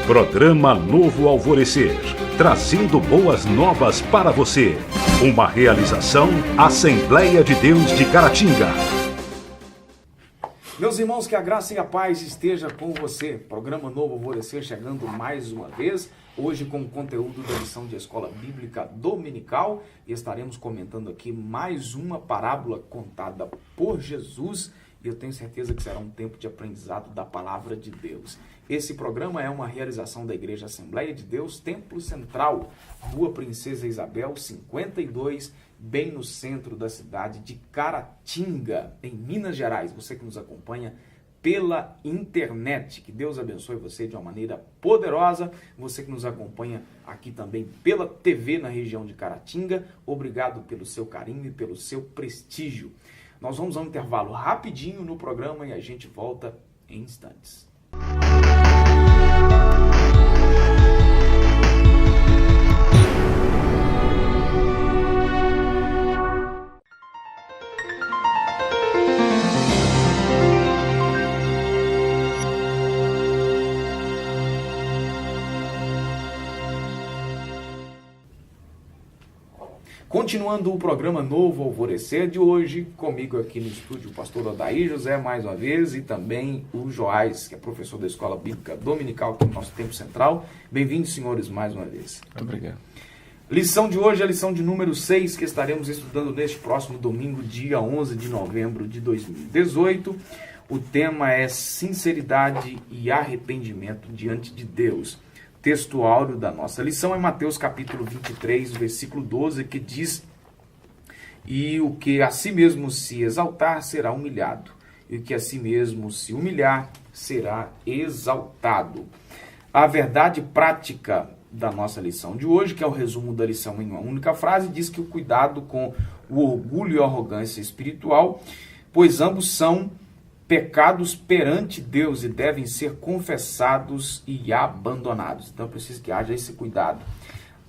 Programa Novo Alvorecer, trazendo boas novas para você. Uma realização Assembleia de Deus de Caratinga. Meus irmãos, que a graça e a paz esteja com você. Programa Novo Alvorecer chegando mais uma vez, hoje com o conteúdo da lição de Escola Bíblica Dominical. E estaremos comentando aqui mais uma parábola contada por Jesus. E eu tenho certeza que será um tempo de aprendizado da Palavra de Deus. Esse programa é uma realização da Igreja Assembleia de Deus, Templo Central, Rua Princesa Isabel, 52, bem no centro da cidade de Caratinga, em Minas Gerais. Você que nos acompanha pela internet, que Deus abençoe você de uma maneira poderosa. Você que nos acompanha aqui também pela TV na região de Caratinga, obrigado pelo seu carinho e pelo seu prestígio. Nós vamos a um intervalo rapidinho no programa e a gente volta em instantes. Continuando o programa Novo Alvorecer de hoje, comigo aqui no estúdio o pastor Odair José mais uma vez e também o Joás, que é professor da Escola Bíblica Dominical aqui no nosso Templo Central. Bem-vindos, senhores, mais uma vez. Muito obrigado. Lição de hoje é a lição de número 6, que estaremos estudando neste próximo domingo, dia 11 de novembro de 2018. O tema é sinceridade e arrependimento diante de Deus. Texto áureo da nossa lição é Mateus capítulo 23, versículo 12, que diz: "E o que a si mesmo se exaltar será humilhado, e o que a si mesmo se humilhar será exaltado." A verdade prática da nossa lição de hoje, que é o resumo da lição em uma única frase, diz que o cuidado com o orgulho e a arrogância espiritual, pois ambos são pecados perante Deus e devem ser confessados e abandonados. Então, preciso que haja esse cuidado.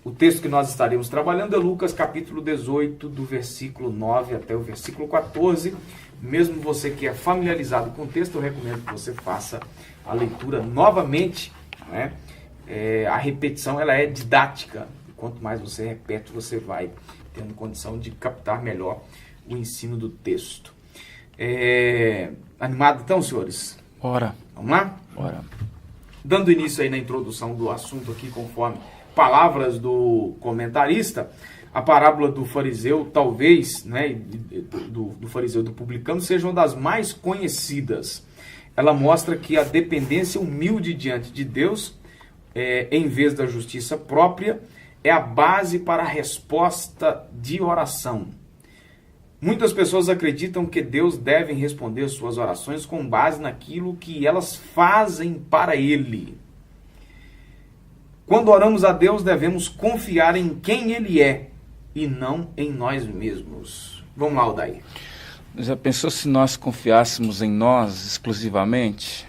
O texto que nós estaremos trabalhando é Lucas capítulo 18, do versículo 9 até o versículo 14. Mesmo você que é familiarizado com o texto, eu recomendo que você faça a leitura novamente, né? A repetição ela é didática. Quanto mais você repete, você vai tendo condição de captar melhor o ensino do texto. Animado então, senhores? Bora. Vamos lá? Bora. Dando início aí na introdução do assunto aqui, conforme palavras do comentarista, a parábola do fariseu, talvez, né, do fariseu e do publicano, seja uma das mais conhecidas. Ela mostra que a dependência humilde diante de Deus, em vez da justiça própria, é a base para a resposta de oração. Muitas pessoas acreditam que Deus deve responder suas orações com base naquilo que elas fazem para Ele. Quando oramos a Deus, devemos confiar em quem Ele é e não em nós mesmos. Vamos lá, Odair. Já pensou se nós confiássemos em nós exclusivamente?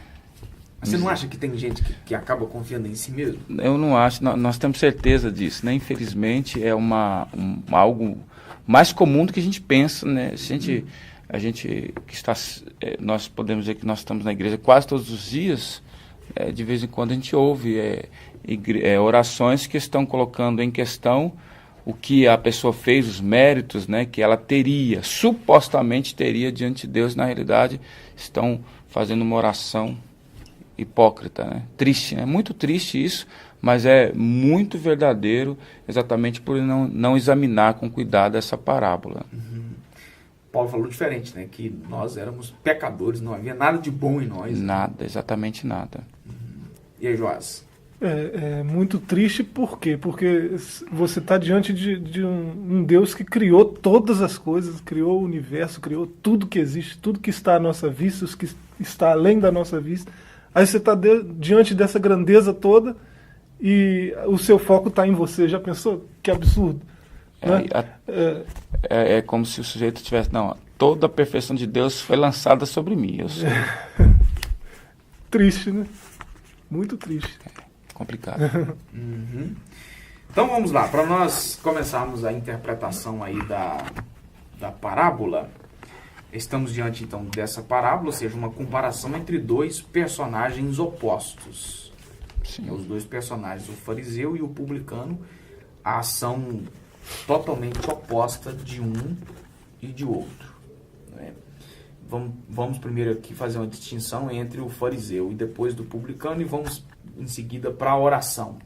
Você não acha que tem gente que acaba confiando em si mesmo? Eu não acho, nós temos certeza disso, né? Infelizmente é algo mais comum do que a gente pensa, né? A gente que está, nós podemos dizer que nós estamos na igreja quase todos os dias, de vez em quando a gente ouve orações que estão colocando em questão o que a pessoa fez, os méritos, né, que ela supostamente teria diante de Deus. Na realidade, estão fazendo uma oração hipócrita, né? Triste, né? Muito triste isso, mas é muito verdadeiro, exatamente por não examinar com cuidado essa parábola. Paulo falou diferente, né? Que nós éramos pecadores, não havia nada de bom em nós. Nada, exatamente nada. E aí, Joás? É muito triste, por quê? Porque você está diante de um Deus que criou todas as coisas, criou o universo, criou tudo que existe, tudo que está à nossa vista, o que está além da nossa vista. Aí você está diante dessa grandeza toda e o seu foco está em você. Já pensou? Que absurdo. Né? É como se o sujeito tivesse... Não, toda a perfeição de Deus foi lançada sobre mim. Eu sou... Triste, né? Muito triste. Complicado. Então vamos lá, para nós começarmos a interpretação aí da parábola. Estamos diante, então, dessa parábola, ou seja, uma comparação entre dois personagens opostos. Sim. Os dois personagens, o fariseu e o publicano, a ação totalmente oposta de um e de outro. Né? Vamos primeiro aqui fazer uma distinção entre o fariseu e depois do publicano, e vamos em seguida para a oração.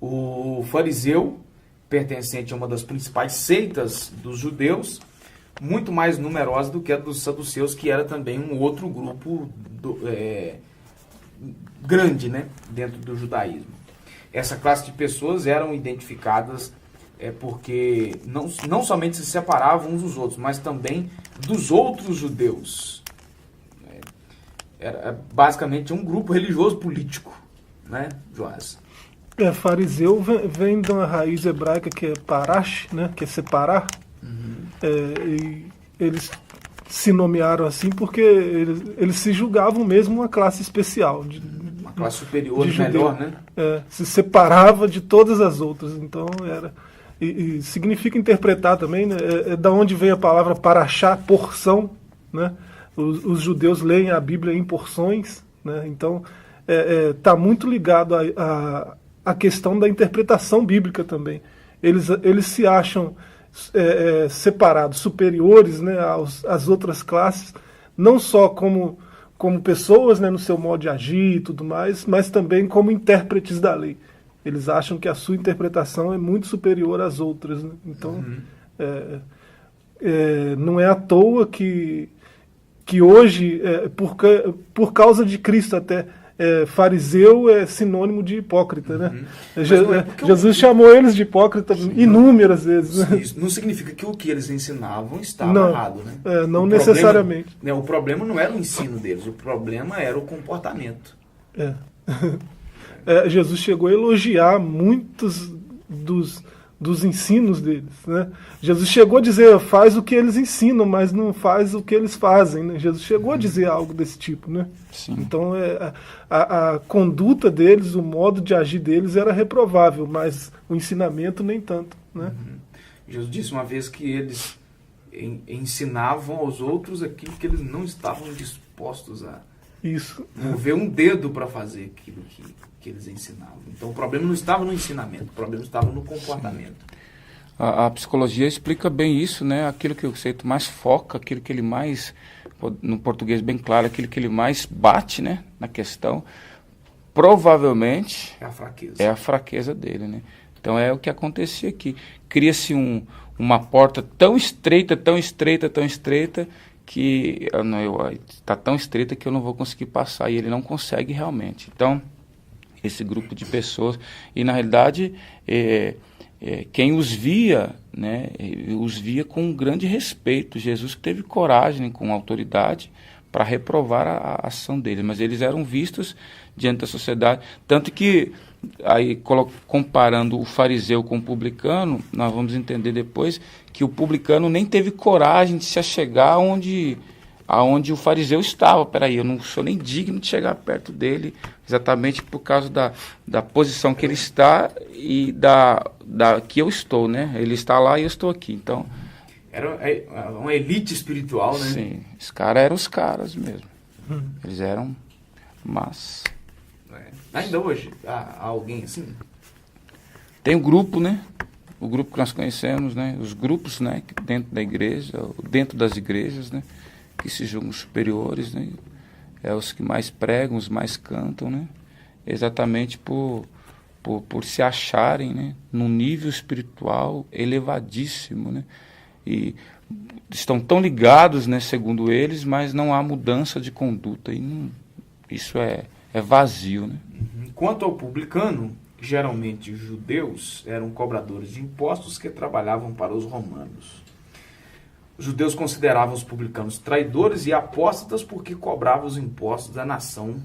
O fariseu, pertencente a uma das principais seitas dos judeus, muito mais numerosa do que a dos saduceus, que era também um outro grupo grande, né, dentro do judaísmo. Essa classe de pessoas eram identificadas porque não somente se separavam uns dos outros, mas também dos outros judeus. Era basicamente um grupo religioso político, né, Joás? Fariseu vem de uma raiz hebraica que é parash, né, que é separar. E eles se nomearam assim porque eles se julgavam mesmo uma classe especial. Uma classe superior, de melhor, né? Se separava de todas as outras. Então era... E significa interpretar também, né, da onde vem a palavra parashá, porção, né? Os judeus leem a Bíblia em porções, né? Então está muito ligado à questão da interpretação bíblica também. Eles se acham separados, superiores, né, às outras classes, não só como pessoas, né, no seu modo de agir e tudo mais, mas também como intérpretes da lei. Eles acham que a sua interpretação é muito superior às outras, né? Então, não é à toa que hoje, por causa de Cristo até, fariseu é sinônimo de hipócrita, né? Jesus chamou eles de hipócrita inúmeras vezes. Né? Isso não significa que o que eles ensinavam estava errado, né? Não necessariamente. O problema não era o ensino deles, o problema era o comportamento. Jesus chegou a elogiar muitos dos ensinos deles, né? Jesus chegou a dizer, faz o que eles ensinam, mas não faz o que eles fazem, né? Jesus chegou a dizer algo desse tipo, né? Sim. Então a conduta deles, o modo de agir deles era reprovável, mas o ensinamento nem tanto, né? Jesus disse uma vez que eles ensinavam aos outros aquilo que eles não estavam dispostos a mover um dedo para fazer aquilo que eles ensinavam. Então o problema não estava no ensinamento, o problema estava no comportamento. A psicologia explica bem isso, né? Aquilo que o conceito mais foca, aquilo que ele mais, no português bem claro, aquilo que ele mais bate, né, na questão, provavelmente é a fraqueza dele, né? Então é o que acontecia aqui. Cria-se uma porta tão estreita, que está tão estreita que eu não vou conseguir passar, e ele não consegue realmente. Então, esse grupo de pessoas, e na realidade, quem os via, né, os via com um grande respeito. Jesus teve coragem, com autoridade, para reprovar a ação deles, mas eles eram vistos diante da sociedade, tanto que, aí comparando o fariseu com o publicano, nós vamos entender depois que o publicano nem teve coragem de se achegar aonde o fariseu estava. Peraí, eu não sou nem digno de chegar perto dele, exatamente por causa da posição que ele está e da que eu estou, né? Ele está lá e eu estou aqui, então... Era uma elite espiritual, né? Sim, os caras eram os caras mesmo. Eles eram, mas... Ainda hoje, há alguém assim? Tem o grupo, né? O grupo que nós conhecemos, né? Os grupos, né? Dentro da igreja, dentro das igrejas, né? Que se julgam superiores, né? Os que mais pregam, os mais cantam, né? Exatamente por se acharem, né? Num nível espiritual elevadíssimo, né? E estão tão ligados, né? Segundo eles, mas não há mudança de conduta. E isso é vazio, né? Quanto ao publicano, geralmente judeus eram cobradores de impostos que trabalhavam para os romanos. Os judeus consideravam os publicanos traidores e apóstatas porque cobravam os impostos da nação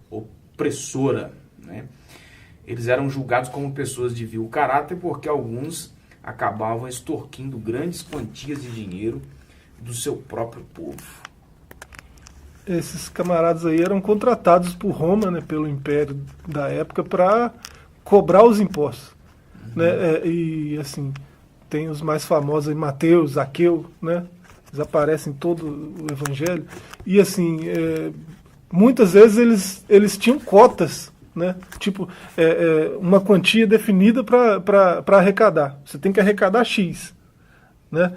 opressora, né? Eles eram julgados como pessoas de vil caráter porque alguns acabavam extorquindo grandes quantias de dinheiro do seu próprio povo. Esses camaradas aí eram contratados por Roma, né, pelo Império da época, para cobrar os impostos. Né? E assim, tem os mais famosos aí, Mateus, Zaqueu, né? Eles aparecem em todo o Evangelho. E assim, muitas vezes eles tinham cotas né? Tipo, uma quantia definida para arrecadar. Você tem que arrecadar X, né?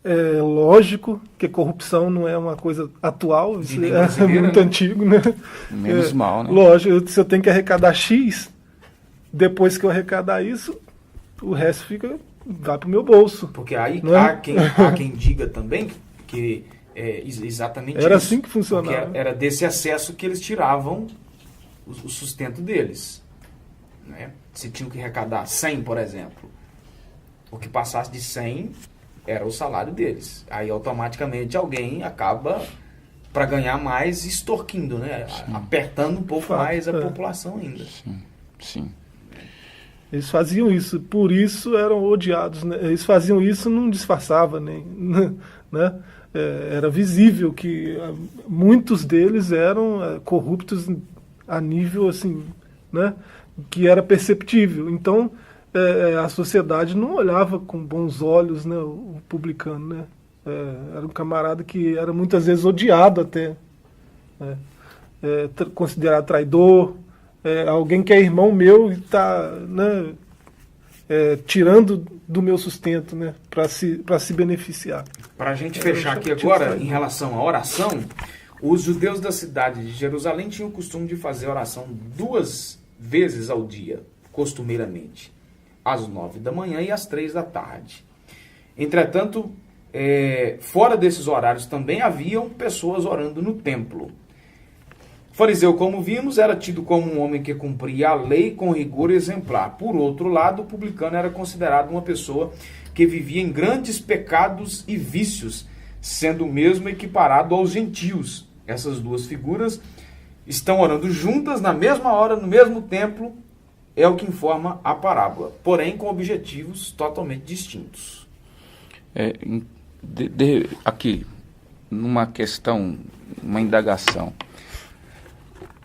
É lógico que corrupção não é uma coisa atual, isso é muito antigo, né? Menos mal, né? Lógico, se eu tenho que arrecadar X, depois que eu arrecadar isso, o resto vai para o meu bolso. Porque aí né? há quem diga também que exatamente era isso. Assim que funcionava. Era desse acesso que eles tiravam o sustento deles. Né? Se tinham que arrecadar 100, por exemplo, o que passasse de 100 era o salário deles. Aí automaticamente alguém acaba, para ganhar mais, extorquindo, né? Apertando um pouco mais a população ainda. Sim. Eles faziam isso, por isso eram odiados. Né? Eles faziam isso, não disfarçava nem, né? Era visível que muitos deles eram corruptos a nível assim, né? Que era perceptível. Então a sociedade não olhava com bons olhos, né, o publicano, né? Era um camarada que era muitas vezes odiado até, considerado traidor, alguém que é irmão meu e está, né, tirando do meu sustento, né, para se beneficiar. Para a gente fechar aqui agora, em relação à oração, os judeus da cidade de Jerusalém tinham o costume de fazer oração 2 vezes ao dia, costumeiramente, às 9 da manhã e às 3 da tarde. Entretanto, fora desses horários também haviam pessoas orando no templo. O fariseu, como vimos, era tido como um homem que cumpria a lei com rigor exemplar. Por outro lado, o publicano era considerado uma pessoa que vivia em grandes pecados e vícios, sendo mesmo equiparado aos gentios. Essas duas figuras estão orando juntas na mesma hora, no mesmo templo, é o que informa a parábola, porém com objetivos totalmente distintos. Aqui, numa questão, uma indagação.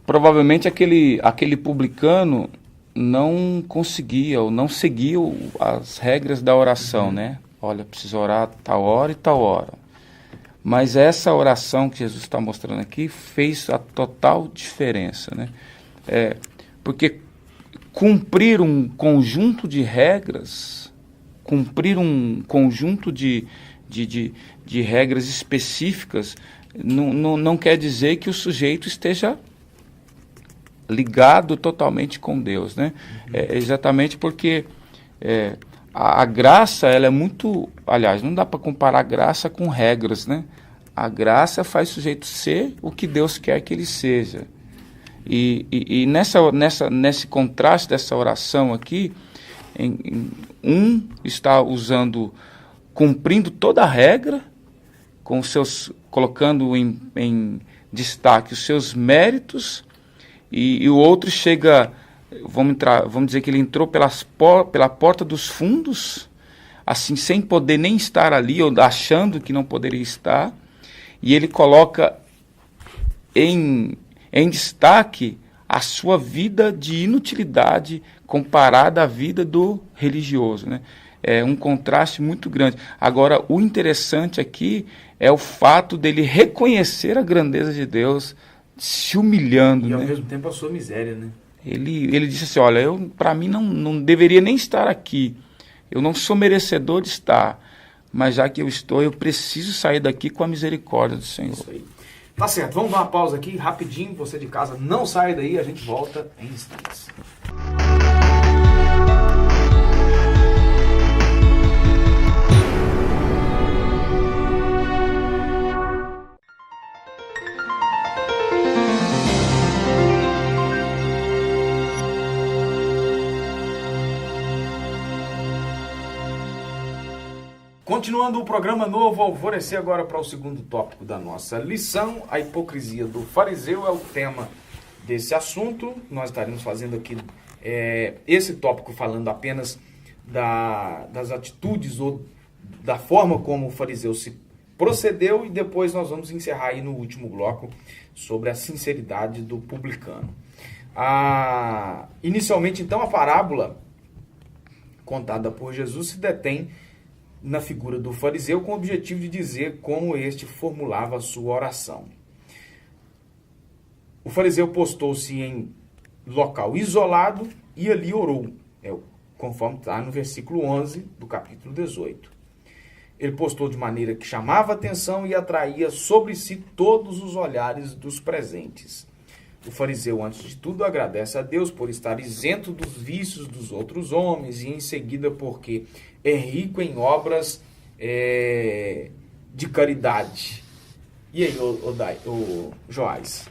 Provavelmente aquele publicano não conseguia ou não seguia as regras da oração, né? Olha, preciso orar tal hora e tal hora. Mas essa oração que Jesus está mostrando aqui fez a total diferença, né? Porque cumprir um conjunto de regras, cumprir um conjunto de regras específicas, não quer dizer que o sujeito esteja ligado totalmente com Deus, né? Exatamente porque a graça, ela é muito... Aliás, não dá para comparar a graça com regras, né? A graça faz o sujeito ser o que Deus quer que ele seja. E nesse contraste dessa oração aqui, está cumprindo toda a regra, colocando em destaque os seus méritos, e o outro chega, vamos dizer que ele entrou pela porta dos fundos, assim, sem poder nem estar ali, ou achando que não poderia estar, e ele coloca em destaque a sua vida de inutilidade comparada à vida do religioso, né? É um contraste muito grande. Agora, o interessante aqui é o fato dele reconhecer a grandeza de Deus, se humilhando. E ao né? mesmo tempo a sua miséria, né? Ele disse assim, olha, para mim não deveria nem estar aqui. Eu não sou merecedor de estar, mas já que eu estou, eu preciso sair daqui com a misericórdia do Senhor. Isso aí. Tá certo, vamos dar uma pausa aqui, rapidinho, você de casa, não sai daí, a gente volta em instantes. Continuando o programa Novo Alvorecer, agora para o segundo tópico da nossa lição, a hipocrisia do fariseu é o tema desse assunto. Nós estaremos fazendo aqui esse tópico falando apenas das atitudes ou da forma como o fariseu se procedeu, e depois nós vamos encerrar aí no último bloco sobre a sinceridade do publicano. Inicialmente, então, a parábola contada por Jesus se detém na figura do fariseu com o objetivo de dizer como este formulava a sua oração. O fariseu postou-se em local isolado e ali orou, conforme está no versículo 11 do capítulo 18. Ele postou de maneira que chamava atenção e atraía sobre si todos os olhares dos presentes. O fariseu, antes de tudo, agradece a Deus por estar isento dos vícios dos outros homens e, em seguida, porque é rico em obras de caridade. E aí, Joás?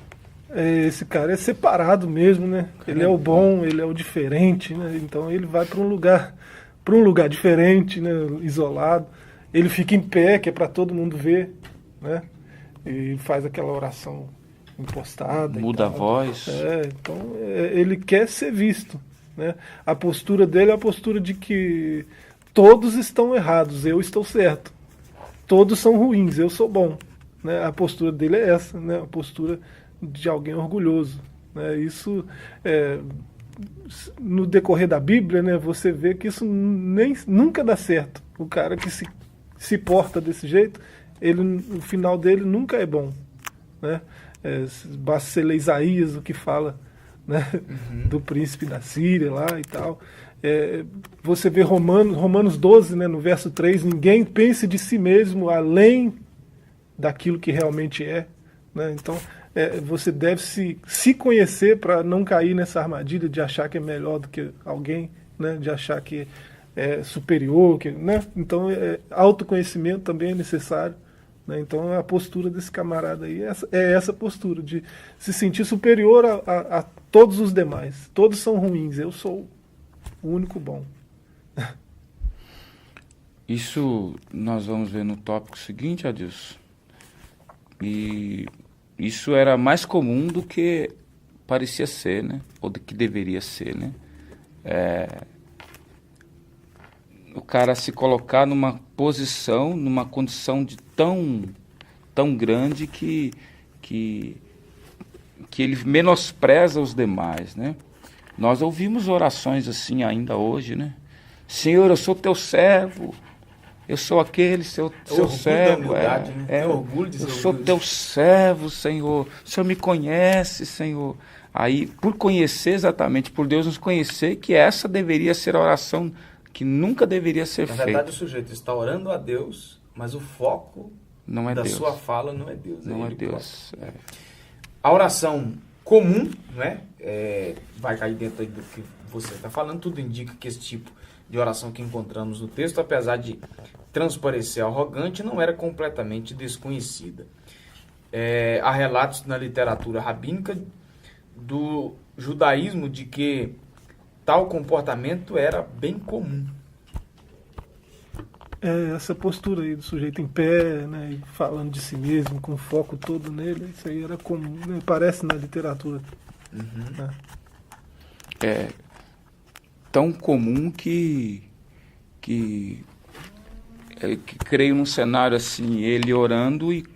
Esse cara é separado mesmo, né? Ele é o bom, ele é o diferente, né? Então ele vai para um lugar diferente, né? Isolado. Ele fica em pé, que é para todo mundo ver, né? E faz aquela oração impostada. Muda a voz. Então ele quer ser visto, né? A postura dele é a postura de que todos estão errados, eu estou certo. Todos são ruins, eu sou bom. Né? A postura dele é essa, né? A postura de alguém orgulhoso. Né? Isso, no decorrer da Bíblia, né, você vê que isso nunca dá certo. O cara que se porta desse jeito, o final dele nunca é bom. Né? Basta ser ler Isaías, o que fala, né, do príncipe da Síria lá e tal. Você vê Romanos 12, né, no verso 3, ninguém pense de si mesmo além daquilo que realmente é. Né? Então, você deve se conhecer para não cair nessa armadilha de achar que é melhor do que alguém, né? De achar que é superior. Né? Então, autoconhecimento também é necessário. Né? Então, a postura desse camarada aí é essa postura, de se sentir superior a todos os demais. Todos são ruins, eu sou o único bom. Isso nós vamos ver no tópico seguinte, Adilson. E isso era mais comum do que parecia ser, né? Ou do que deveria ser, né? O cara se colocar numa posição, numa condição de tão grande que ele menospreza os demais, né? Nós ouvimos orações assim ainda hoje, né? Senhor, eu sou teu servo. Eu sou aquele seu servo. Eu sou teu servo, Senhor. O Senhor me conhece, Senhor. Aí, por conhecer exatamente, por Deus nos conhecer, que essa deveria ser a oração que nunca deveria ser feita. Na verdade, o sujeito está orando a Deus, mas o foco não é da Deus. sua fala não é Deus. Não é Deus. A oração comum, né? Vai cair dentro aí do que você está falando. Tudo indica que esse tipo de oração que encontramos no texto, apesar de transparecer arrogante, não era completamente desconhecida. Há relatos na literatura rabínica do judaísmo de que tal comportamento era bem comum. Essa postura aí do sujeito em pé, né, falando de si mesmo, com o foco todo nele, isso aí era comum, né, parece na literatura. Né? Tão comum que creio num cenário assim, ele orando e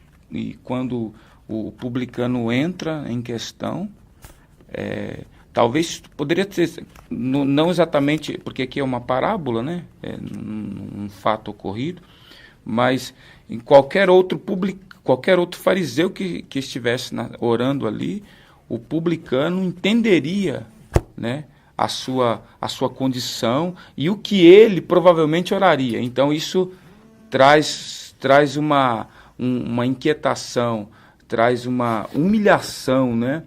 quando o publicano entra em questão, talvez poderia ter, não exatamente, porque aqui é uma parábola, né? Um fato ocorrido, mas em qualquer outro fariseu que estivesse orando ali, o publicano entenderia, né, a sua condição e o que ele provavelmente oraria. Então isso traz uma inquietação, traz uma humilhação, né,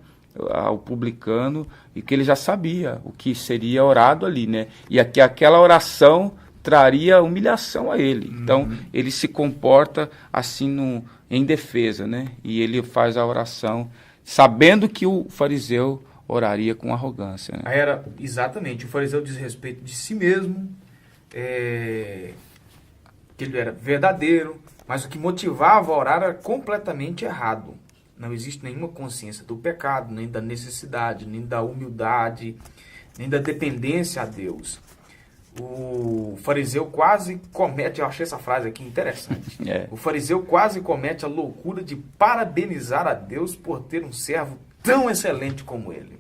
ao publicano, e que ele já sabia o que seria orado ali, né? E aquela oração traria humilhação a ele. Então ele se comporta assim em defesa, né? E ele faz a oração sabendo que o fariseu oraria com arrogância. Né? Era exatamente, o fariseu diz respeito de si mesmo, que ele era verdadeiro, mas o que motivava a orar era completamente errado. Não existe nenhuma consciência do pecado, nem da necessidade, nem da humildade, nem da dependência a Deus. O fariseu quase comete, eu achei essa frase aqui interessante, o fariseu quase comete a loucura de parabenizar a Deus por ter um servo tão excelente como ele.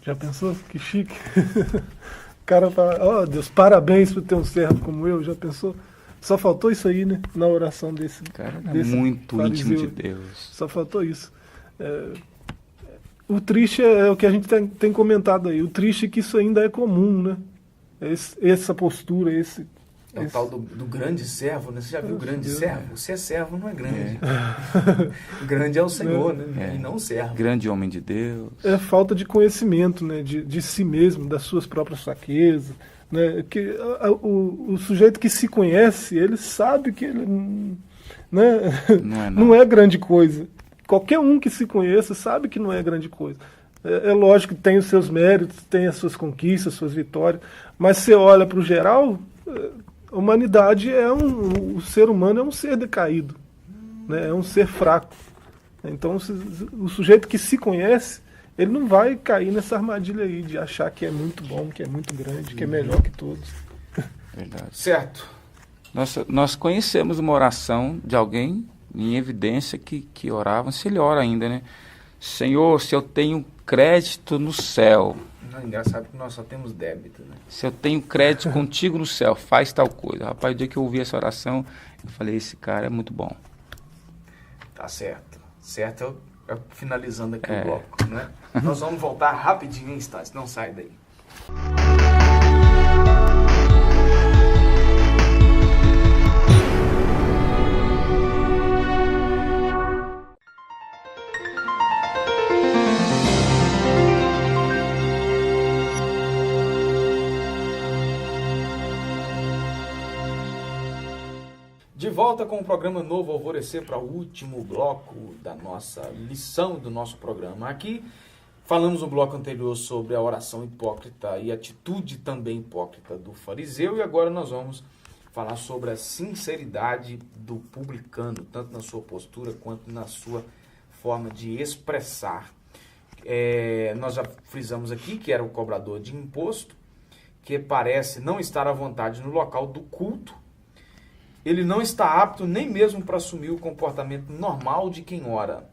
Já pensou? Que chique. O cara fala, Deus, parabéns por ter um servo como eu, já pensou? Só faltou isso aí, né? Na oração desse muito fariseu. íntimo de Deus. Só faltou isso. O triste é o que a gente tem comentado aí. O triste é que isso ainda é comum, né? Essa postura, É o tal do grande servo, né? Você já viu o grande servo? Você é servo, não é grande. O grande é o Senhor, né? E não o servo. Grande homem de Deus. É falta de conhecimento, né? De si mesmo, das suas próprias fraquezas. Né? Que o sujeito que se conhece, ele sabe que ele né? Não é grande coisa. Qualquer um que se conheça sabe que não é grande coisa. É lógico que tem os seus méritos, tem as suas conquistas, as suas vitórias, mas você olha para o geral, a humanidade o ser humano é um ser decaído, né? É um ser fraco. Então o sujeito que se conhece, ele não vai cair nessa armadilha aí de achar que é muito bom, que é muito grande, que é melhor que todos. Verdade. Certo. Nós conhecemos uma oração de alguém em evidência que oravam, se ele ora ainda, né? Senhor, se eu tenho crédito no céu. Não, engraçado que nós só temos débito, né? Se eu tenho crédito contigo no céu, faz tal coisa. Rapaz, o dia que eu ouvi essa oração, eu falei, esse cara é muito bom. Tá certo. Certo, finalizando aqui o bloco, né? Nós vamos voltar rapidinho em instantes, não sai daí. De volta com o programa Novo Alvorecer para o último bloco da nossa lição do nosso programa. Aqui falamos no bloco anterior sobre a oração hipócrita e a atitude também hipócrita do fariseu, e agora nós vamos falar sobre a sinceridade do publicano, tanto na sua postura quanto na sua forma de expressar. Nós já frisamos aqui que era o cobrador de imposto, que parece não estar à vontade no local do culto. Ele não está apto nem mesmo para assumir o comportamento normal de quem ora.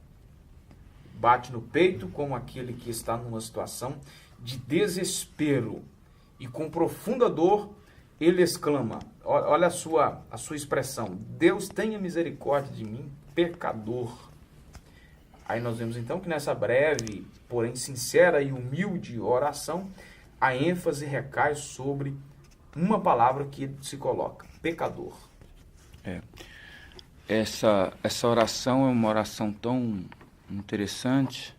Bate no peito como aquele que está numa situação de desespero. E com profunda dor, ele exclama, olha a sua expressão, Deus tenha misericórdia de mim, pecador. Aí nós vemos então que nessa breve, porém sincera e humilde oração, a ênfase recai sobre uma palavra que se coloca, pecador. Essa oração é uma oração tão interessante,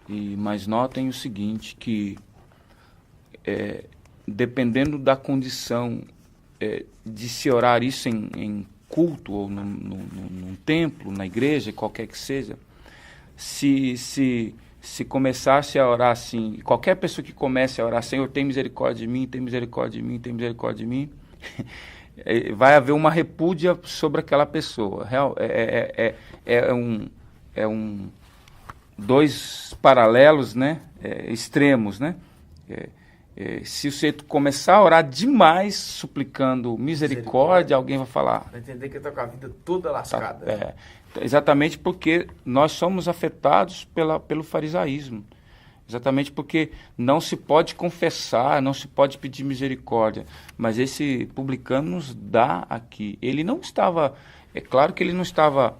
mas notem o seguinte, que dependendo da condição de se orar isso em culto ou num templo, na igreja, qualquer que seja, se começasse a orar assim, qualquer pessoa que comece a orar, Senhor, tem misericórdia de mim, tem misericórdia de mim, tem misericórdia de mim, vai haver uma repúdia sobre aquela pessoa. Dois paralelos, né? Extremos, né? Se você começar a orar demais, suplicando misericórdia, alguém vai falar... Vai entender que está com a vida toda lascada. Exatamente porque nós somos afetados pelo farisaísmo. Exatamente porque não se pode confessar, não se pode pedir misericórdia. Mas esse publicano nos dá aqui. Ele não estava... É claro que ele não estava,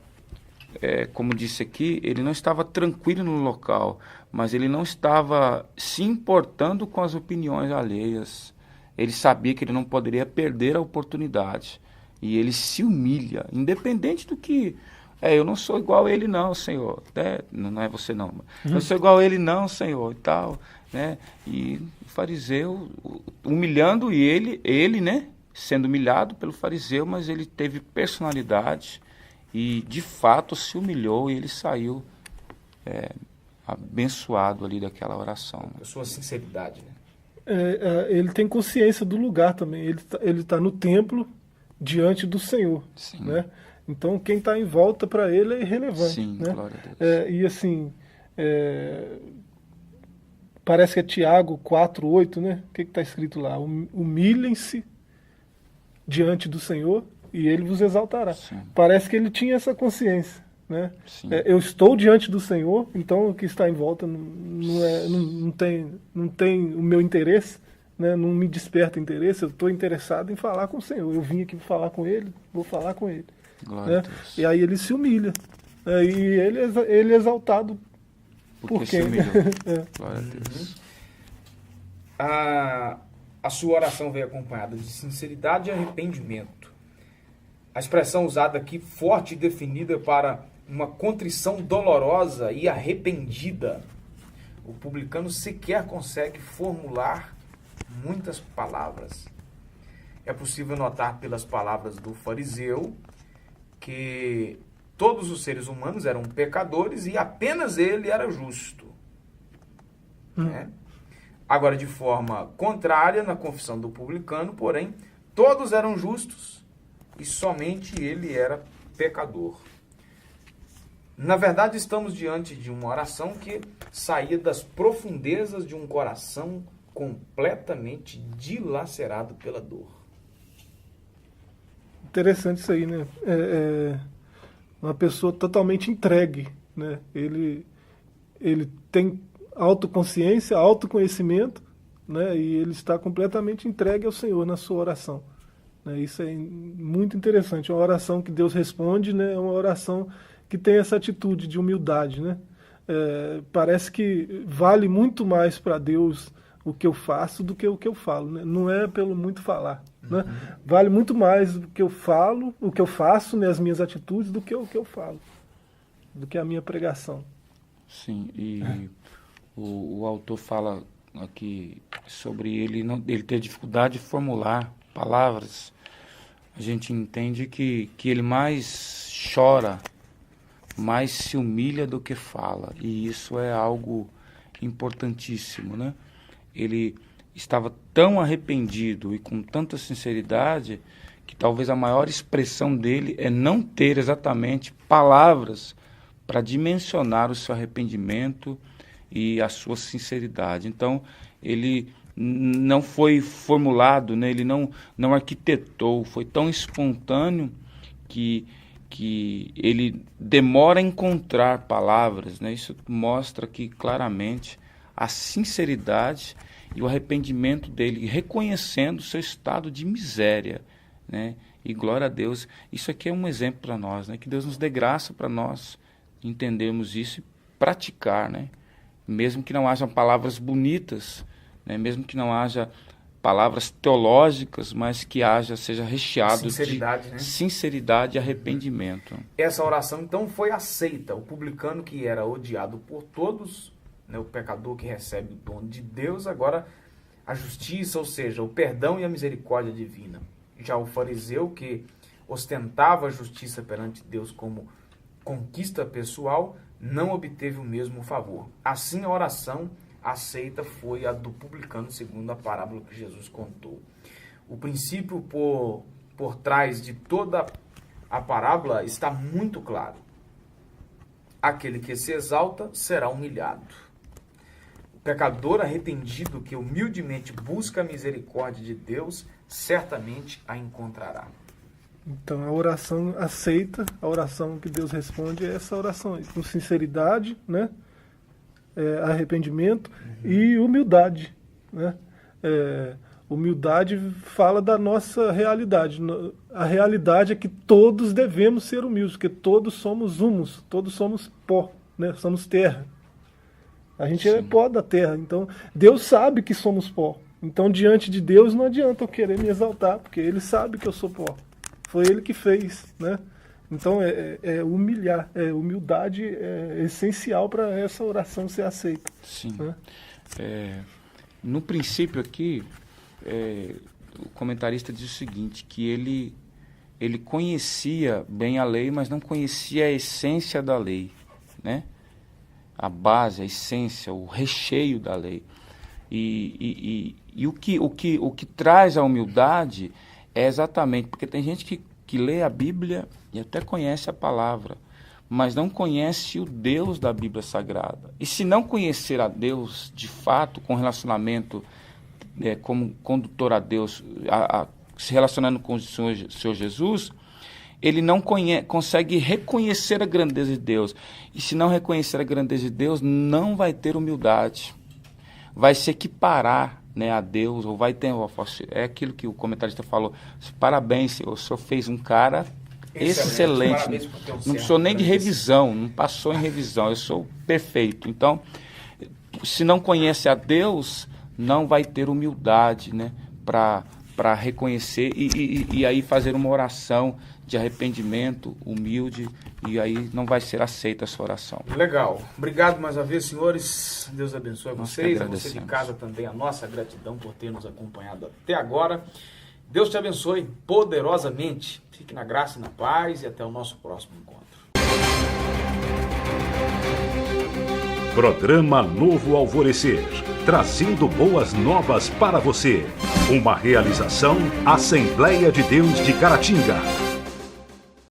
como disse aqui, ele não estava tranquilo no local, mas ele não estava se importando com as opiniões alheias. Ele sabia que ele não poderia perder a oportunidade. E ele se humilha, independente do que... eu não sou igual a ele não, Senhor. Não é você não. Eu não sou igual a ele não, Senhor, e tal. Né? E o fariseu, humilhando ele, né? Sendo humilhado pelo fariseu, mas ele teve personalidade e, de fato, se humilhou e ele saiu abençoado ali daquela oração. A sua sinceridade, né? Ele tem consciência do lugar também. Ele tá no templo diante do Senhor. Sim. Né? Então, quem está em volta para ele é irrelevante. Sim, né? glória a Deus. E assim, parece que é Tiago 4:8, né? O que está escrito lá? Humilhem-se diante do Senhor e ele vos exaltará. Sim. Parece que ele tinha essa consciência. Né? Eu estou diante do Senhor, então o que está em volta não tem o meu interesse, né? Não me desperta interesse, eu estou interessado em falar com o Senhor. Eu vim aqui falar com ele, vou falar com ele. Glória Né? a Deus. E aí ele se humilha. E ele é exaltado Porque se humilhou. Glória a Deus. A sua oração veio acompanhada de sinceridade e arrependimento. A expressão usada aqui, forte e definida para uma contrição dolorosa e arrependida. O publicano sequer consegue formular muitas palavras. É possível notar pelas palavras do fariseu que todos os seres humanos eram pecadores e apenas ele era justo. Né? Agora, de forma contrária, na confissão do publicano, porém, todos eram justos e somente ele era pecador. Na verdade, estamos diante de uma oração que saía das profundezas de um coração completamente dilacerado pela dor. Interessante isso aí, né? Uma pessoa totalmente entregue, né? Ele tem autoconsciência, autoconhecimento, né? E ele está completamente entregue ao Senhor na sua oração. Né? Isso é muito interessante. É uma oração que Deus responde, né? É uma oração que tem essa atitude de humildade, né? Parece que vale muito mais para Deus o que eu faço do que o que eu falo, né? Não é pelo muito falar, né? Vale muito mais o que eu falo, o que eu faço, né? As minhas atitudes, do que o que eu falo, do que a minha pregação. Sim, e o autor fala aqui sobre ele ter dificuldade de formular palavras. A gente entende que ele mais chora, mais se humilha do que fala, e isso é algo importantíssimo, né? Ele estava tão arrependido e com tanta sinceridade que talvez a maior expressão dele é não ter exatamente palavras para dimensionar o seu arrependimento e a sua sinceridade. Então, ele não foi formulado, né? Ele não arquitetou, foi tão espontâneo que ele demora a encontrar palavras, né? Isso mostra aqui claramente a sinceridade e o arrependimento dele, reconhecendo o seu estado de miséria, né? E glória a Deus, isso aqui é um exemplo para nós, né? Que Deus nos dê graça para nós entendermos isso e praticar, né? Mesmo que não hajam palavras bonitas, né? Mesmo que não haja palavras teológicas, mas que seja recheado de sinceridade e arrependimento. Essa oração, então, foi aceita. O publicano que era odiado por todos, né, o pecador que recebe o dom de Deus, agora a justiça, ou seja, o perdão e a misericórdia divina. Já o fariseu, que ostentava a justiça perante Deus como conquista pessoal, não obteve o mesmo favor. Assim, a oração aceita foi a do publicano, segundo a parábola que Jesus contou. O princípio por trás de toda a parábola está muito claro. Aquele que se exalta será humilhado. O pecador arrependido que humildemente busca a misericórdia de Deus, certamente a encontrará. Então, a oração aceita, a oração que Deus responde é essa oração aí, com sinceridade, né? Arrependimento e humildade, né? Humildade fala da nossa realidade. A realidade é que todos devemos ser humildes, porque todos somos humus, todos somos pó, né? Somos terra. A gente é pó da terra, então Deus sabe que somos pó. Então, diante de Deus não adianta eu querer me exaltar, porque Ele sabe que eu sou pó. Foi Ele que fez, né? Então, humilhar, humildade é essencial para essa oração ser aceita. Sim. Né? No princípio aqui, o comentarista diz o seguinte, que ele conhecia bem a lei, mas não conhecia a essência da lei, né? A base, a essência, o recheio da lei. E o que traz a humildade é exatamente, porque tem gente que lê a Bíblia e até conhece a palavra, mas não conhece o Deus da Bíblia Sagrada. E se não conhecer a Deus, de fato, com relacionamento como condutor a Deus, se relacionando com o Senhor Jesus, ele não consegue reconhecer a grandeza de Deus. E se não reconhecer a grandeza de Deus, não vai ter humildade. Vai se equiparar, né, a Deus, ou vai ter... É aquilo que o comentarista falou. Parabéns, Senhor, o Senhor fez um cara excelente. Parabéns por ter um Não servo precisou nem de grande. revisão, não passou em revisão, eu sou perfeito. Então, se não conhece a Deus, não vai ter humildade, né, para reconhecer e aí fazer uma oração de arrependimento humilde, e aí não vai ser aceita a sua oração. Legal. Obrigado mais uma vez, senhores. Deus abençoe Nós que vocês. A você de agradecemos. casa também, a nossa gratidão por ter nos acompanhado até agora. Deus te abençoe poderosamente. Fique na graça e na paz e até o nosso próximo encontro. Programa Novo Alvorecer, trazendo boas novas para você. Uma realização Assembleia de Deus de Caratinga.